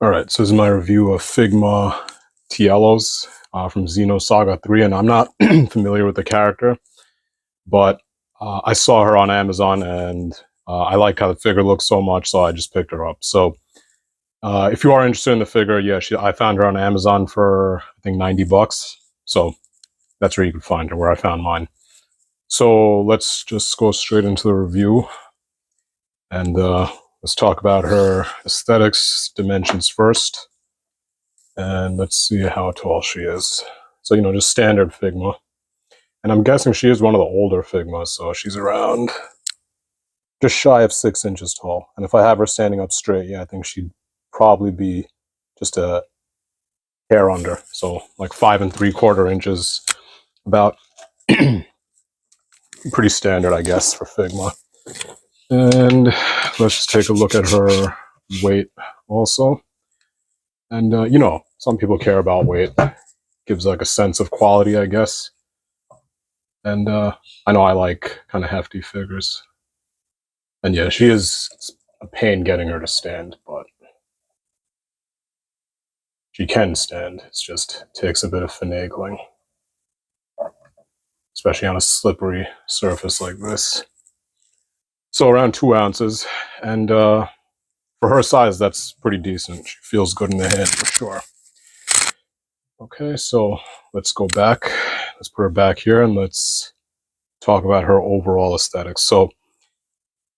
Alright, so this is my review of Figma T-elos from Xenosaga 3, and I'm not familiar with the character, but I saw her on Amazon, and I like how the figure looks so much, so I just picked her up. So if you are interested in the figure, yeah, I found her on Amazon for, I think, 90 bucks. So that's where you can find her, where I found mine. So let's just go straight into the review, and let's talk about her aesthetics, dimensions first. And let's see how tall she is. So, just standard Figma. And I'm guessing she is one of the older Figmas, so she's around just shy of 6 inches tall. And if I have her standing up straight, yeah, I think she'd probably be just a hair under. So like 5 3/4 inches, about pretty standard, I guess, for Figma. And let's just take a look at her weight also. And, some people care about weight. Gives like a sense of quality, I guess. And I know I like kind of hefty figures. And yeah, she is a pain getting her to stand, but she can stand. It just takes a bit of finagling, especially on a slippery surface like this. So around 2 ounces, and for her size, that's pretty decent. She feels good in the hand for sure. Okay, so let's go back. Let's put her back here, and let's talk about her overall aesthetics. So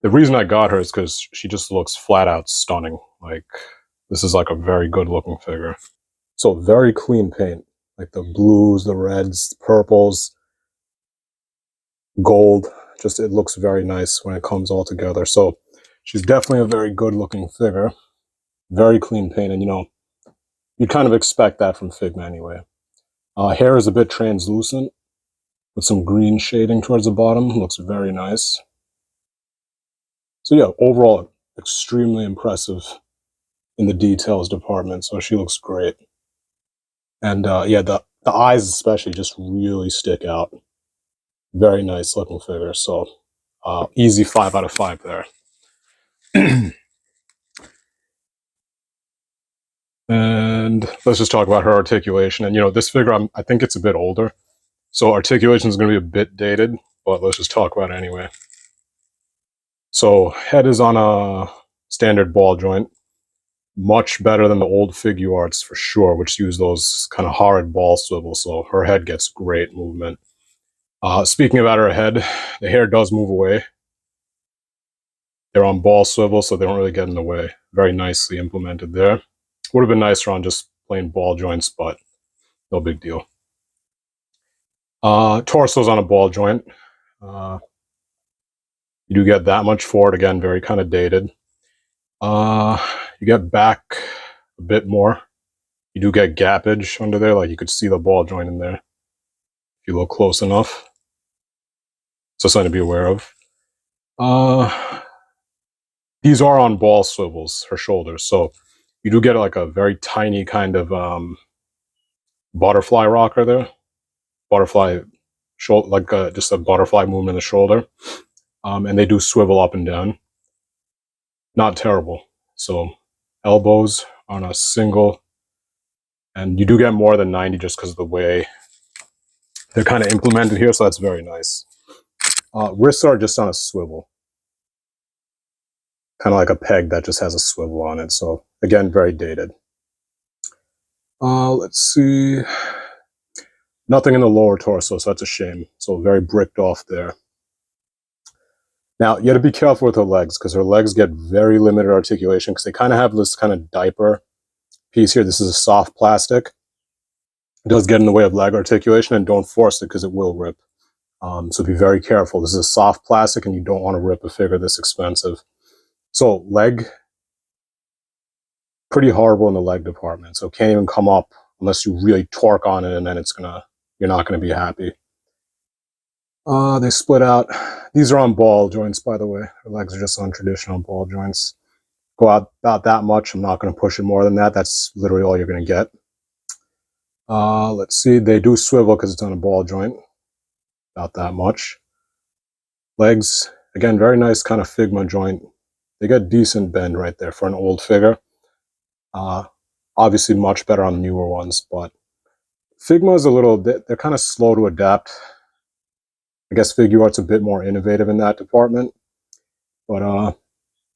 the reason I got her is because she just looks flat out stunning. Like, this is like a very good looking figure. So very clean paint, like the blues, the reds, purples, gold. Just, it looks very nice when it comes all together. So she's definitely a very good looking figure. Very clean paint, and you'd kind of expect that from Figma anyway. Hair is a bit translucent with some green shading towards the bottom. Looks very nice. So yeah, overall, extremely impressive in the details department. So she looks great. And yeah, the eyes especially just really stick out. Very nice looking figure. So easy 5 out of 5 there. And let's just talk about her articulation. And this figure, I think it's a bit older, so articulation is going to be a bit dated, but let's just talk about it anyway. So head is on a standard ball joint, much better than the old Figuarts for sure, which use those kind of horrid ball swivels. So her head gets great movement. Speaking about her head, the hair does move away. They're on ball swivel, so they don't really get in the way. Very nicely implemented there. Would have been nicer on just plain ball joints, but no big deal. Torso's on a ball joint. You do get that much for it. Again, very kind of dated. You get back a bit more. You do get gappage under there, like you could see the ball joint in there if you look close enough. So something to be aware of. These are on ball swivels, her shoulders, so you do get like a very tiny kind of butterfly rocker there. Butterfly shoulder, like just a butterfly movement in the shoulder. And they do swivel up and down. Not terrible. So elbows on a single, and you do get more than 90 just because of the way they're kind of implemented here, so that's very nice. Wrists are just on a swivel, kind of like a peg that just has a swivel on it. So again, very dated. Let's see. Nothing in the lower torso, so that's a shame. So very bricked off there. Now, you got to be careful with her legs, because her legs get very limited articulation, because they kind of have this kind of diaper piece here. This is a soft plastic. It does get in the way of leg articulation, and don't force it because it will rip. So be very careful. This is a soft plastic, and you don't want to rip a figure this expensive. So leg, pretty horrible in the leg department. So can't even come up unless you really torque on it, and then you're not gonna be happy. They split out. These are on ball joints, by the way. Her legs are just on traditional ball joints. Go out about that much. I'm not going to push it more than that. That's literally all you're going to get. Let's see. They do swivel because it's on a ball joint. About that much. Legs, again, very nice kind of Figma joint. They got decent bend right there for an old figure. Obviously much better on the newer ones, but Figma is a little bit, they're kind of slow to adapt. I guess Figuart's a bit more innovative in that department. But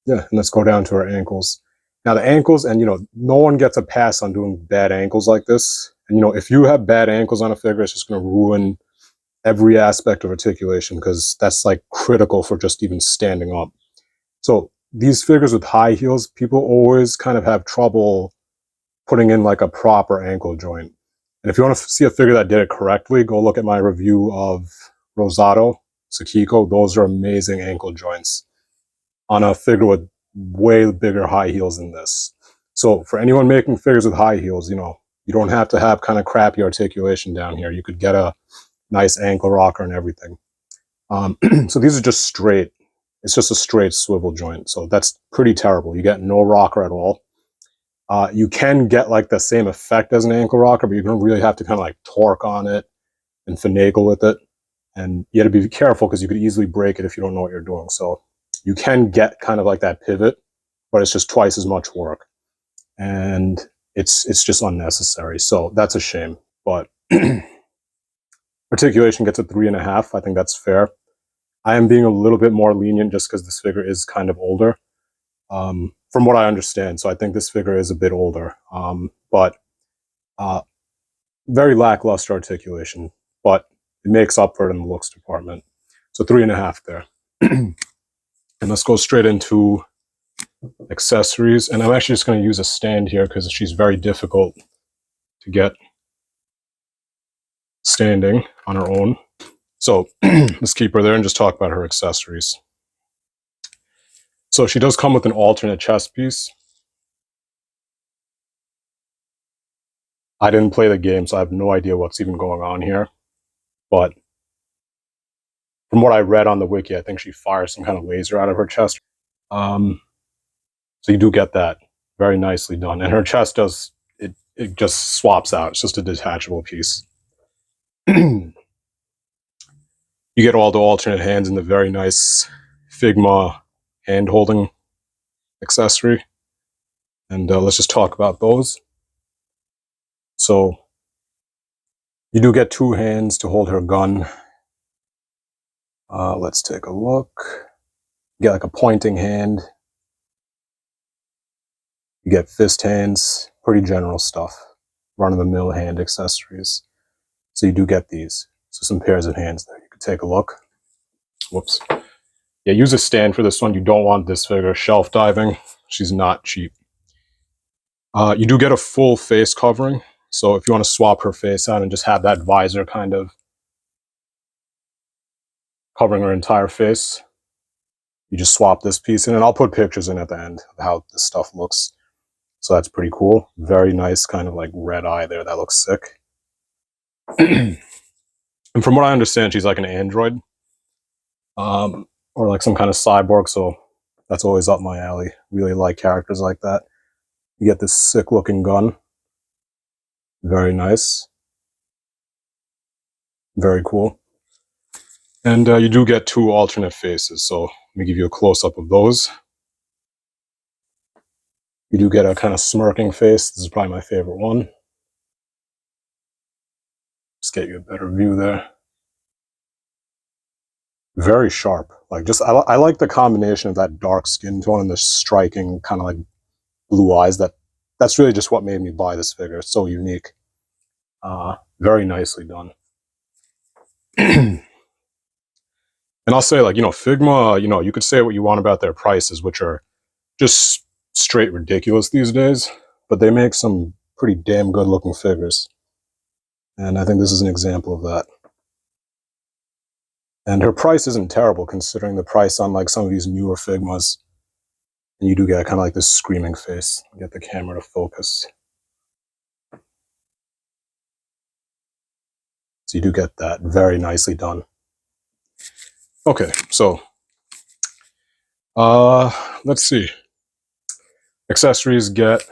yeah, and let's go down to our ankles. Now the ankles, and no one gets a pass on doing bad ankles like this. And if you have bad ankles on a figure, it's just going to ruin every aspect of articulation, because that's like critical for just even standing up. So these figures with high heels, people always kind of have trouble putting in like a proper ankle joint. And if you want to see a figure that did it correctly, go look at my review of Rosato, Sakiko. Those are amazing ankle joints on a figure with way bigger high heels than this. So for anyone making figures with high heels, you don't have to have kind of crappy articulation down here. You could get a nice ankle rocker and everything. So these are just straight. It's just a straight swivel joint. So that's pretty terrible. You get no rocker at all. You can get like the same effect as an ankle rocker, but you're going to really have to kind of like torque on it and finagle with it. And you got to be careful, because you could easily break it if you don't know what you're doing. So you can get kind of like that pivot, but it's just twice as much work. And it's just unnecessary. So that's a shame. But articulation gets a 3.5. I think that's fair. I am being a little bit more lenient just because this figure is kind of older, from what I understand. So I think this figure is a bit older, but very lackluster articulation, but it makes up for it in the looks department. So 3.5 there. And let's go straight into accessories. And I'm actually just going to use a stand here because she's very difficult to get standing on her own. So let's keep her there and just talk about her accessories. So she does come with an alternate chest piece. I didn't play the game, so I have no idea what's even going on here. But from what I read on the wiki, I think she fires some kind of laser out of her chest. So you do get that. Very nicely done. And her chest does, it just swaps out. It's just a detachable piece. You get all the alternate hands in the very nice Figma hand holding accessory. And let's just talk about those. So you do get 2 hands to hold her gun. Let's take a look. You get like a pointing hand. You get fist hands, pretty general stuff. Run-of-the-mill hand accessories. So you do get these. So some pairs of hands there. You could take a look. Whoops. Yeah, use a stand for this one. You don't want this figure shelf diving. She's not cheap. You do get a full face covering. So if you want to swap her face out and just have that visor kind of covering her entire face, you just swap this piece in, and I'll put pictures in at the end of how this stuff looks. So that's pretty cool. Very nice kind of like red eye there. That looks sick. And from what I understand, she's like an android, or like some kind of cyborg. So that's always up my alley. Really like characters like that. You get this sick looking gun. Very nice. Very cool. And you do get 2 alternate faces. So let me give you a close up of those. You do get a kind of smirking face. This is probably my favorite one. Just get you a better view there. Very sharp. Like, just I like the combination of that dark skin tone and the striking kind of like blue eyes. That's really just what made me buy this figure. It's so unique. Very nicely done. And I'll say, like, Figma, you could say what you want about their prices, which are just straight ridiculous these days, but they make some pretty damn good looking figures. And I think this is an example of that. And her price isn't terrible considering the price on like some of these newer Figmas. And you do get kind of like this screaming face. Get the camera to focus. So you do get that. Very nicely done. Okay, so let's see. Accessories get,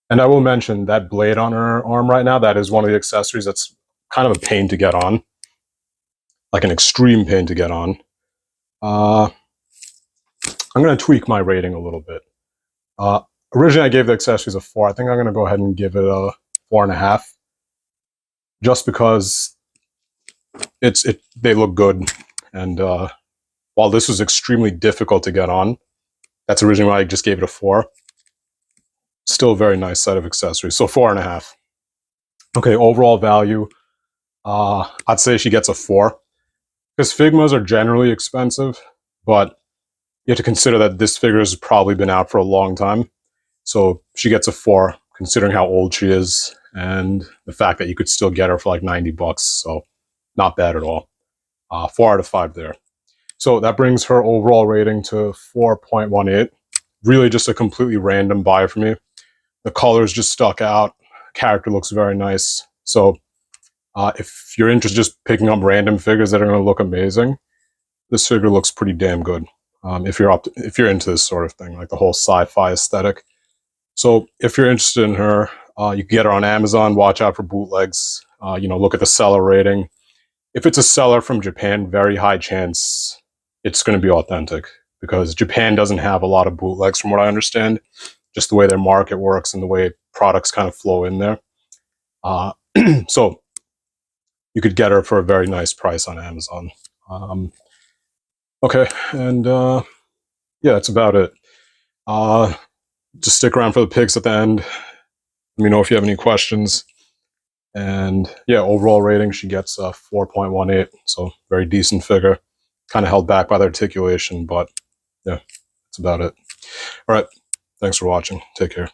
and I will mention that blade on her arm right now, that is one of the accessories that's kind of a pain to get on. Like an extreme pain to get on. I'm going to tweak my rating a little bit. originally I gave the accessories a 4. I think I'm going to go ahead and give it a 4.5, just because they look good. And while this was extremely difficult to get on, that's originally why I just gave it a 4. Still a very nice set of accessories. So 4.5. Okay, overall value, I'd say she gets a 4. Because Figmas are generally expensive, but you have to consider that this figure has probably been out for a long time. So she gets a 4, considering how old she is, and the fact that you could still get her for like 90 bucks. So not bad at all. 4 out of 5 there. So that brings her overall rating to 4.18. Really just a completely random buy for me. The colors just stuck out. Character looks very nice. So if you're interested in just picking up random figures that are going to look amazing, this figure looks pretty damn good. If you're into this sort of thing, like the whole sci-fi aesthetic. So if you're interested in her, you can get her on Amazon. Watch out for bootlegs. Look at the seller rating. If it's a seller from Japan, very high chance it's going to be authentic, because Japan doesn't have a lot of bootlegs from what I understand, just the way their market works and the way products kind of flow in there. So you could get her for a very nice price on Amazon. Okay, and yeah, that's about it. Just stick around for the picks at the end. Let me know if you have any questions. And yeah, overall rating, she gets a 4.18, so very decent figure. Kind of held back by the articulation, but yeah, that's about it. All right, thanks for watching. Take care.